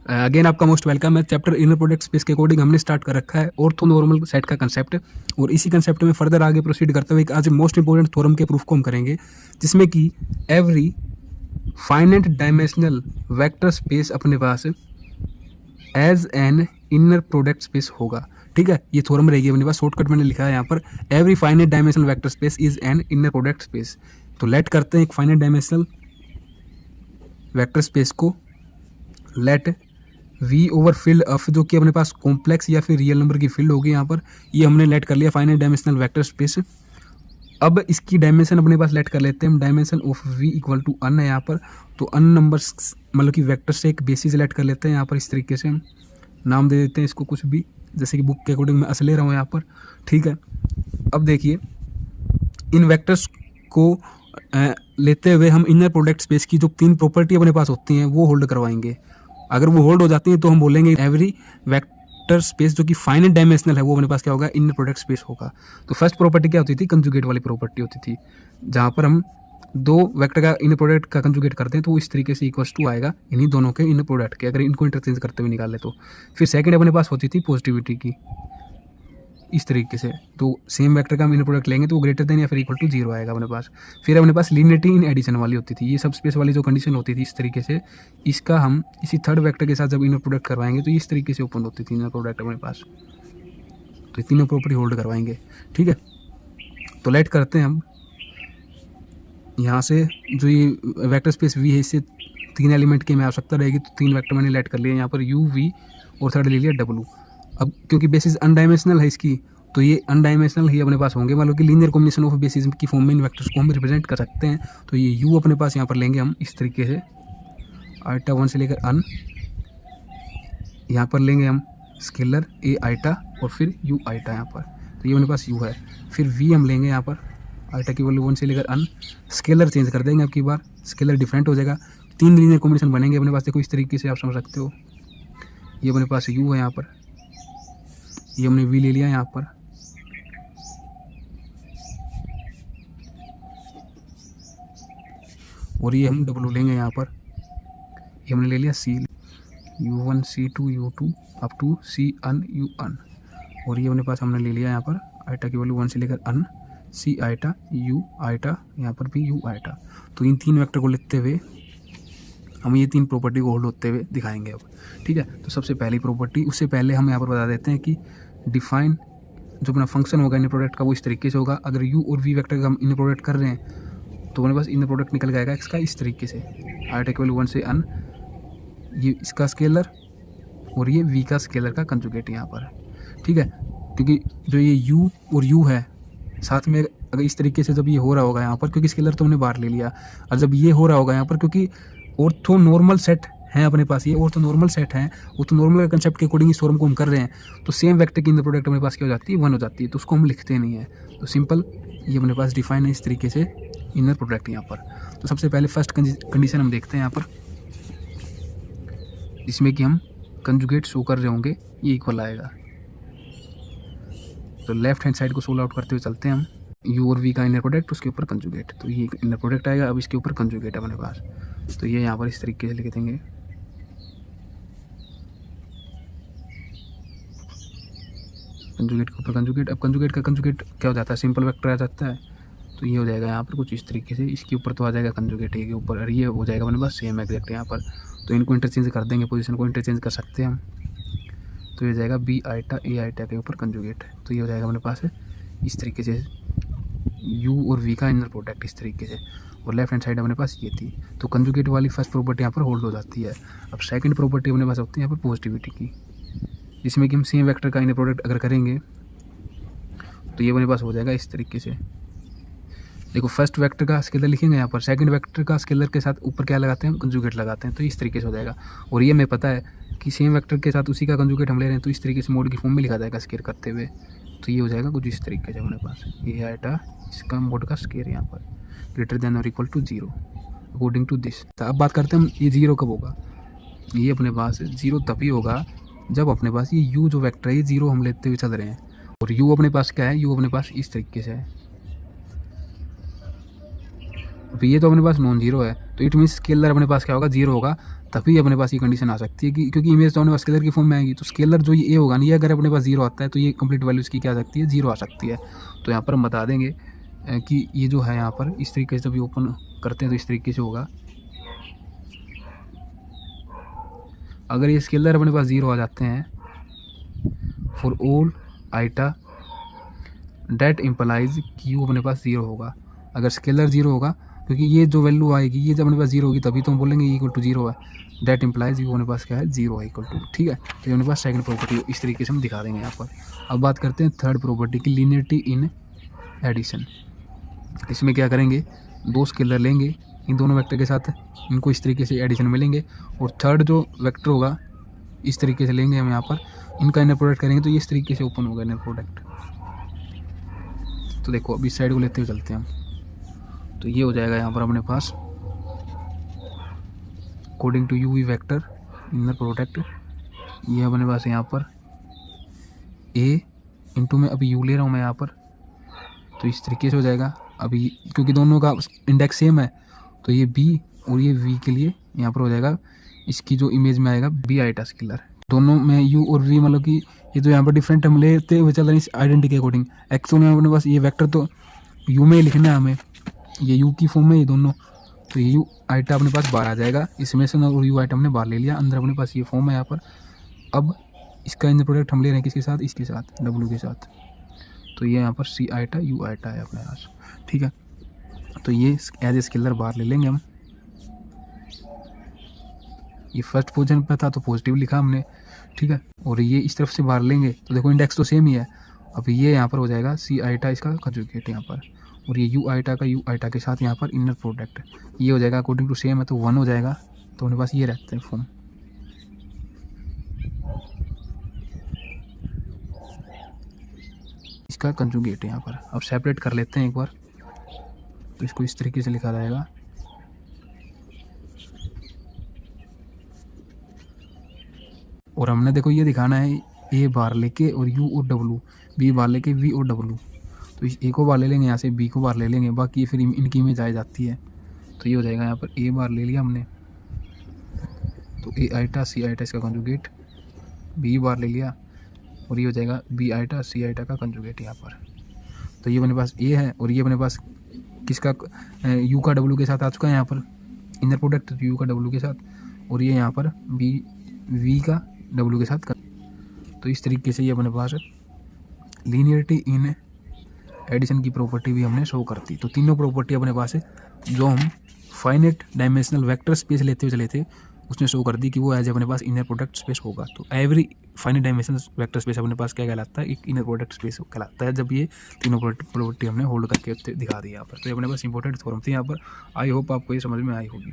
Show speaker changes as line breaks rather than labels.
Again आपका most welcome है। Chapter inner product space के अकॉर्डिंग हमने स्टार्ट कर रखा है ऑर्थो नॉर्मल सेट का कंसेप्ट, और इसी कंसेप्ट में फर्दर आगे प्रोसीड करते हुए आज मोस्ट इंपॉर्टेंट थ्योरम के प्रूफ को हम करेंगे, जिसमें कि every finite dimensional vector space अपने पास as an inner product space होगा। ठीक है, ये थ्योरम रहेगी अपने पास। शॉर्टकट मैंने लिखा है यहाँ पर, every finite dimensional vector space is an inner product space. तो लेट करते हैं एक फाइनाइट डायमेंशनल वेक्टर स्पेस को, let V over field of, जो कि अपने पास कॉम्प्लेक्स या फिर रियल नंबर की फील्ड होगी यहाँ पर, ये हमने लेट कर लिया फाइनाइट डायमेंशनल वेक्टर स्पेस। अब इसकी डायमेंशन अपने पास लेट कर लेते हैं हम, dimension of v equal to n है यहाँ पर। तो अन नंबर्स मतलब कि वेक्टर से एक बेसिस लेट कर लेते हैं यहाँ पर। इस तरीके से हम नाम दे देते हैं इसको कुछ भी, जैसे कि बुक के अकॉर्डिंग मैं ले रहा हूँ यहाँ पर। ठीक है, अब देखिए इन वेक्टर्स को लेते हुए हम इनर प्रोडक्ट स्पेस की जो तीन प्रॉपर्टी अपने पास होती हैं वो होल्ड करवाएंगे। अगर वो होल्ड हो जाती है तो हम बोलेंगे एवरी वेक्टर स्पेस जो कि फाइनाइट डायमेंशनल है वो अपने पास क्या होगा, इनर प्रोडक्ट स्पेस होगा। तो फर्स्ट प्रॉपर्टी क्या होती थी, कंजुगेट वाली प्रॉपर्टी होती थी, जहाँ पर हम दो वेक्टर का इनर प्रोडक्ट का कंजुगेट करते हैं तो वो इस तरीके से इक्वल्स टू आएगा इन्हीं दोनों के इनर प्रोडक्ट के, अगर इनको इंटरचेंज करते हुए निकाले तो। फिर सेकंड अपने पास होती थी पॉजिटिविटी की, इस तरीके से। तो सेम वेक्टर का हम इनर प्रोडक्ट लेंगे तो वो ग्रेटर देन या फिर इक्वल टू 0 आएगा अपने पास। फिर अपने पास लीनियरिटी इन एडिशन वाली होती थी, ये सब स्पेस वाली जो कंडीशन होती थी इस तरीके से। इसका हम इसी थर्ड वेक्टर के साथ जब इनर प्रोडक्ट करवाएंगे तो इस तरीके से ओपन होती थी इनर प्रोडक्ट अपने पास। तो तीनों प्रॉपर्टी होल्ड करवाएंगे। ठीक है, तो लेट करते हैं हम यहाँ से, जो ये वेक्टर स्पेस वी है इससे तीन एलिमेंट की हमें आवश्यकता रहेगी, तो तीन वेक्टर मैंने लेट कर लिया यहाँ पर, यू वी और थर्ड ले लिया डब्लू। अब क्योंकि बेसिस अनडायमेंशनल है इसकी, तो ये अनडायमेंशनल ही अपने पास होंगे, मतलब कि लीनियर कॉम्बिनेशन ऑफ बेसिस की फॉर्म में इन वेक्टर्स को हम रिप्रेजेंट कर सकते हैं। तो ये यू अपने पास यहाँ पर लेंगे हम इस तरीके से, आइटा 1 से लेकर अन, यहाँ पर लेंगे हम स्केलर ए आइटा और फिर यू आइटा यहाँ पर। तो ये अपने पास यू है। फिर वी हम लेंगे यहाँ पर, आइटा की वैल्यू 1 से लेकर अन, स्केलर चेंज कर देंगे अब की बार, स्केलर डिफरेंट हो जाएगा, तीन लीनियर कॉम्बिनेशन बनेंगे अपने पास। देखो इस तरीके से आप समझ सकते हो, ये अपने पास यू है यहाँ पर, ये हमने वी ले लिया यहाँ पर, और ये हम डब्लू लेंगे यहाँ पर, ये हमने ले लिया c, U1 C2 U2 up to c n u n, और ये अपने पास हमने ले लिया यहाँ पर आइटा की वैल्यू 1 से लेकर अन, सी आइटा यू आइटा, यहाँ पर भी यू आइटा। तो इन तीन वेक्टर को लिखते हुए हम ये तीन प्रॉपर्टी को होल्ड होते हुए दिखाएंगे अब। ठीक है, तो सबसे पहली प्रॉपर्टी, उससे पहले हम यहाँ पर बता देते हैं कि डिफाइन जो अपना फंक्शन होगा इनर प्रोडक्ट का वो इस तरीके से होगा। अगर यू और वी वेक्टर का हम इनर प्रोडक्ट कर रहे हैं तो हमारे पास इनर प्रोडक्ट निकल जाएगा इसका इस तरीके से, आइटा की वैल्यू 1 से अन, ये इसका स्केलर और ये वी का स्केलर का कंजुगेट यहाँ पर। ठीक है, क्योंकि जो ये यू और यू है साथ में, अगर इस तरीके से जब ये हो रहा होगा यहाँ पर, क्योंकि स्केलर तो हमने बाहर ले लिया, और जब ये हो रहा होगा यहाँ पर, क्योंकि ऑर्थो नॉर्मल सेट है अपने पास, ये ऑर्थो नॉर्मल सेट है, ऑर्थो नॉर्मल के कंसेप्ट के अकॉर्डिंग इस थ्योरम को हम कर रहे हैं, तो सेम वेक्टर की इनर प्रोडक्ट अपने पास क्या हो जाती है, 1 हो जाती है, तो उसको हम लिखते नहीं है। तो सिंपल ये अपने पास डिफाइन है इस तरीके से इनर प्रोडक्ट यहाँ पर। तो सबसे पहले फर्स्ट कंडीशन हम देखते हैं यहाँ पर, इसमें कि हम कंजुगेट शो कर रहे होंगे, ये इक्वल आएगा। तो लेफ्ट हैंड साइड को सोल्व आउट करते हुए चलते हैं हम, यू और वी का इनर प्रोडक्ट उसके ऊपर कंजुगेट, तो ये इनर प्रोडक्ट आएगा, अब इसके ऊपर कंजुगेट है अपने पास। तो ये यहाँ पर इस तरीके से लिख देंगे, कंजुगेट के ऊपर कंजुगेट। अब कंजुगेट का कंजुगेट क्या हो जाता है, सिंपल वेक्टर आ जाता है, तो ये हो जाएगा यहाँ पर कुछ इस तरीके से, इसके ऊपर तो आ जाएगा कंजुगेट ए के ऊपर, और ये हो जाएगा अपने पास सेम एग्जैक्ट यहाँ पर। तो इनको इंटरचेंज कर देंगे, पोजीशन को इंटरचेंज कर सकते हैं हम, तो ये हो जाएगा बी आइटा ए आइटा के ऊपर कंजुगेट। तो ये हो जाएगा अपने पास इस तरीके से यू और वी का इनर प्रोडक्ट इस तरीके से, और लेफ्ट हैंड साइड अपने पास ये थी। तो कंजुगेट वाली फर्स्ट प्रॉपर्टी यहाँ पर होल्ड हो जाती है। अब सेकंड प्रॉपर्टी अपने पास होती है यहाँ पर पॉजिटिविटी की, जिसमें कि हम सेम वेक्टर का इनर प्रोडक्ट अगर करेंगे तो ये अपने पास हो जाएगा इस तरीके से। देखो फर्स्ट वेक्टर का स्केलर लिखेंगे यहाँ पर, सेकंड वेक्टर का स्केलर के साथ ऊपर क्या लगाते हैं, कंजुगेट लगाते हैं, तो इस तरीके से हो जाएगा। और ये हमें पता है कि सेम वेक्टर के साथ उसी का कंजुगेट हम ले रहे हैं, तो इस तरीके से मोड की फॉर्म में लिखा जाएगा स्केयर करते हुए। तो ये हो जाएगा कुछ इस तरीके से अपने पास, ये आइटा इसका मोड का स्केयर यहाँ पर ग्रेटर देन और equal to 0 according to this. तो अब बात करते हैं हम, ये 0 कब होगा, ये अपने पास 0 तभी होगा जब अपने पास ये u जो वेक्टर है ये 0 हम लेते हुए चल रहे हैं, और u अपने पास क्या है, u अपने पास इस तरीके से है। अब ये तो अपने पास नॉन जीरो है, तो इट मीन्स स्केलर अपने पास क्या होगा, 0 होगा, तभी अपने पास ये कंडीशन आ सकती है कि क्योंकि इमेज तो अपने पास स्केलर की फॉर्म में आएगी, तो स्केलर जो ये होगा नहीं, अगर अपने पास 0 आता है तो ये कंप्लीट वैल्यू इसकी क्या आ सकती है, 0 आ सकती है। तो यहाँ पर हम बता देंगे कि ये जो है यहाँ पर इस तरीके से जब ये ओपन करते हैं तो इस तरीके से होगा। अगर ये स्केलर अपने पास 0 आ जाते हैं for all eta that implies q अपने पास 0 होगा। अगर स्केलर 0 होगा, क्योंकि ये जो वैल्यू आएगी ये जब अपने पास 0 होगी तभी तो हम बोलेंगे इक्वल टू 0 है, डेट इम्प्लाइज यू अपने पास क्या है, 0 है इक्वल टू। ठीक है, तो अपने पास सेकंड प्रॉपर्टी इस तरीके से हम दिखा देंगे यहाँ पर। अब बात करते हैं थर्ड प्रॉपर्टी की, लीनियरिटी इन एडिशन। इसमें क्या करेंगे, 2 स्केलर लेंगे, इन दोनों वेक्टर के साथ इनको इस तरीके से एडिशन में लेंगे, और थर्ड जो वेक्टर होगा इस तरीके से लेंगे हम यहाँ पर, इनका इनर प्रोडक्ट करेंगे तो ये इस तरीके से ओपन होगा इनर प्रोडक्ट। तो देखो अब इस साइड को लेते हुए चलते हैं हम, तो ये हो जाएगा यहाँ पर अपने पास according to u v vector inner product, ये अपने पास यहाँ पर ए इंटू में अभी यू ले रहा हूँ मैं यहाँ पर, तो इस तरीके से हो जाएगा। अभी क्योंकि दोनों का इंडेक्स सेम है तो ये बी और ये वी के लिए यहाँ पर हो जाएगा, इसकी जो इमेज में आएगा बी आइटा स्केलर। दोनों में यू और वी मतलब कि ये तो यहाँ पर डिफरेंट हम लेते हुए चल रहे हैं इस आइडेंटिटी के अकॉर्डिंग। एक्चुअल में अपने पास ये वेक्टर तो यू में ही लिखना है हमें, ये यू की फॉर्म में ये दोनों, तो ये यू आइटा अपने पास बाहर आ जाएगा इसमें से, और यू आइटा हमने बाहर ले लिया, अंदर अपने पास ये फॉर्म है यहाँ पर। अब इसका इनर प्रोडक्ट हम ले रहे हैं किसके साथ, इसके साथ, डब्ल्यू के साथ, तो ये यहाँ पर सी आइटा यू आइटा है अपने पास। ठीक है, तो ये एज ए स्केलर बाहर ले लेंगे हम। ये फर्स्ट पोजीशन पे था तो पॉजिटिव लिखा हमने, ठीक है, और ये इस तरफ से बाहर लेंगे तो देखो इंडेक्स तो सेम ही है। अब ये यहाँ पर हो जाएगा सी आइटा इसका कंजुगेट यहाँ पर, और ये यू आइटा का यू आइटा के साथ यहाँ पर इनर प्रोडक्ट, ये हो जाएगा अकॉर्डिंग टू सेम है तो 1 हो जाएगा, तो अपने पास ये रहते हैं फॉर्म। इसका कंजुगेट यहाँ पर। अब सेपरेट कर लेते हैं एक बार, तो इसको इस तरीके से लिखा जाएगा, और हमने देखो ये दिखाना है ए बार लेके और यू और डब्लू, बी बार लेके वी और डब्लू, तो इस ए को बार ले लेंगे यहाँ से, बी को बार ले लेंगे, बाकी फिर इनकी इमेज आ जाती है। तो ये हो जाएगा यहाँ पर ए बार ले लिया हमने, तो ए आइटा सी आइटा इसका कंजुगेट, बी बार ले लिया और ये हो जाएगा बी आइटा सी आइटा का कंजुगेट यहाँ पर। तो ये अपने पास ए है और ये अपने पास किसका, यू का डब्लू के साथ आ चुका है यहाँ पर इनर प्रोडक्ट, यू का डब्लू के साथ, और ये यहाँ पर बी वी का डब्लू के साथ। तो इस तरीके से ये अपने पास लीनियरिटी इन एडिशन की प्रॉपर्टी भी हमने शो करती। तो तीनों प्रॉपर्टी अपने पास है जो हम फाइनाइट डायमेंशनल वेक्टर स्पेस लेते हुए चले थे, उसने शो कर दी कि वो एज अपने पास इनर प्रोडक्ट स्पेस होगा। तो every finite dimensional vector space अपने पास क्या कहलाता है, एक इनर प्रोडक्ट स्पेस कहलाता है, जब ये तीनों प्रॉपर्टी हमने होल्ड करके दिखा दी यहाँ पर। तो ये अपने पास इंपॉर्टेंट थ्योरम थी यहाँ पर। आई होप आपको ये समझ में आई होगी।